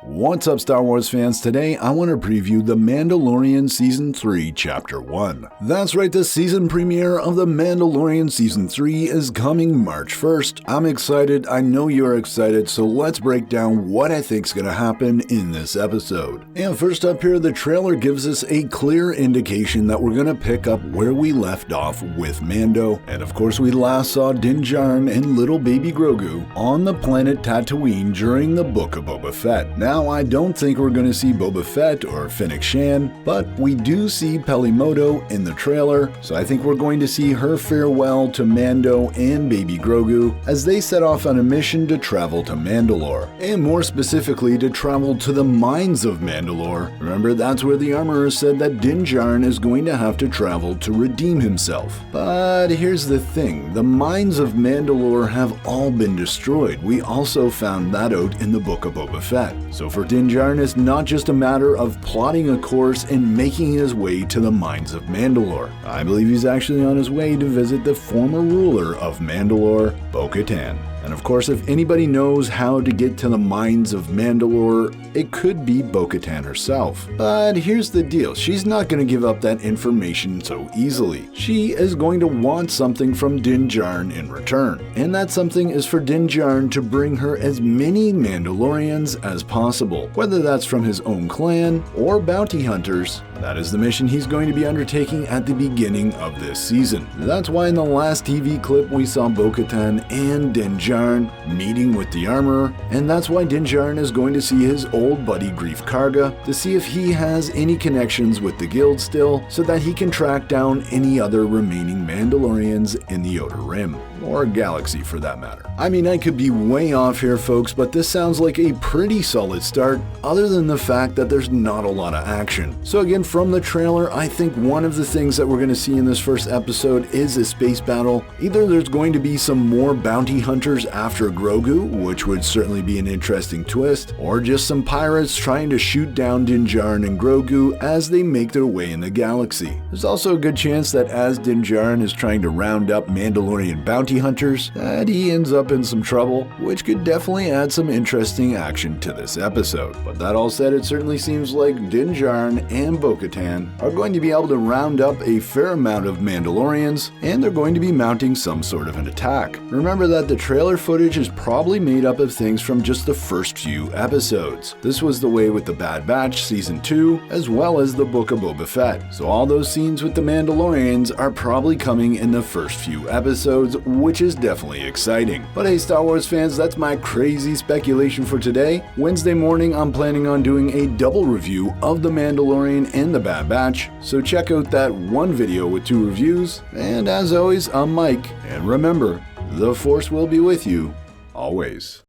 What's up, Star Wars fans? Today I want to preview The Mandalorian Season 3 Chapter 1. That's right, the season premiere of The Mandalorian Season 3 is coming March 1st. I'm excited, I know you're excited, so let's break down what I think's gonna happen in this episode. And first up here, the trailer gives us a clear indication that we're gonna pick up where we left off with Mando. And of course, we last saw Din Djarin and little baby Grogu on the planet Tatooine during the Book of Boba Fett. Now, I don't think we're going to see Boba Fett or Fennec Shan, but we do see Pelimoto in the trailer, so I think we're going to see her farewell to Mando and baby Grogu as they set off on a mission to travel to Mandalore, and more specifically to travel to the mines of Mandalore. Remember, that's where the armorer said that Din Djarin is going to have to travel to redeem himself. But here's the thing, the mines of Mandalore have all been destroyed. We also found that out in the Book of Boba Fett. So for Din Djarin, it's not just a matter of plotting a course and making his way to the mines of Mandalore. I believe he's actually on his way to visit the former ruler of Mandalore, Bo-Katan. And of course, if anybody knows how to get to the mines of Mandalore, it could be Bo-Katan herself. But here's the deal, she's not going to give up that information so easily. She is going to want something from Din Djarin in return. And that something is for Din Djarin to bring her as many Mandalorians as possible, whether that's from his own clan or bounty hunters. That is the mission he's going to be undertaking at the beginning of this season. That's why in the last TV clip we saw Bo-Katan and Din Djarin meeting with the armorer, and that's why Din Djarin is going to see his old buddy Greef Karga to see if he has any connections with the guild still, so that he can track down any other remaining Mandalorians in the Outer Rim, or galaxy for that matter. I mean, I could be way off here, folks, but this sounds like a pretty solid start, other than the fact that there's not a lot of action. So again, from the trailer, I think one of the things that we're going to see in this first episode is a space battle. Either there's going to be some more bounty hunters after Grogu, which would certainly be an interesting twist, or just some pirates trying to shoot down Din Djarin and Grogu as they make their way in the galaxy. There's also a good chance that as Din Djarin is trying to round up Mandalorian bounty hunters, that he ends up in some trouble, which could definitely add some interesting action to this episode. But that all said, it certainly seems like Din Djarin and Bo-Katan are going to be able to round up a fair amount of Mandalorians, and they're going to be mounting some sort of an attack. Remember that the trailer footage is probably made up of things from just the first few episodes. This was the way with the Bad Batch Season 2, as well as the Book of Boba Fett. So all those scenes with the Mandalorians are probably coming in the first few episodes, which is definitely exciting. But hey, Star Wars fans, that's my crazy speculation for today. Wednesday morning, I'm planning on doing a double review of The Mandalorian and the Bad Batch, so check out that one video with 2 reviews. And as always, I'm Mike, and remember, the Force will be with you always.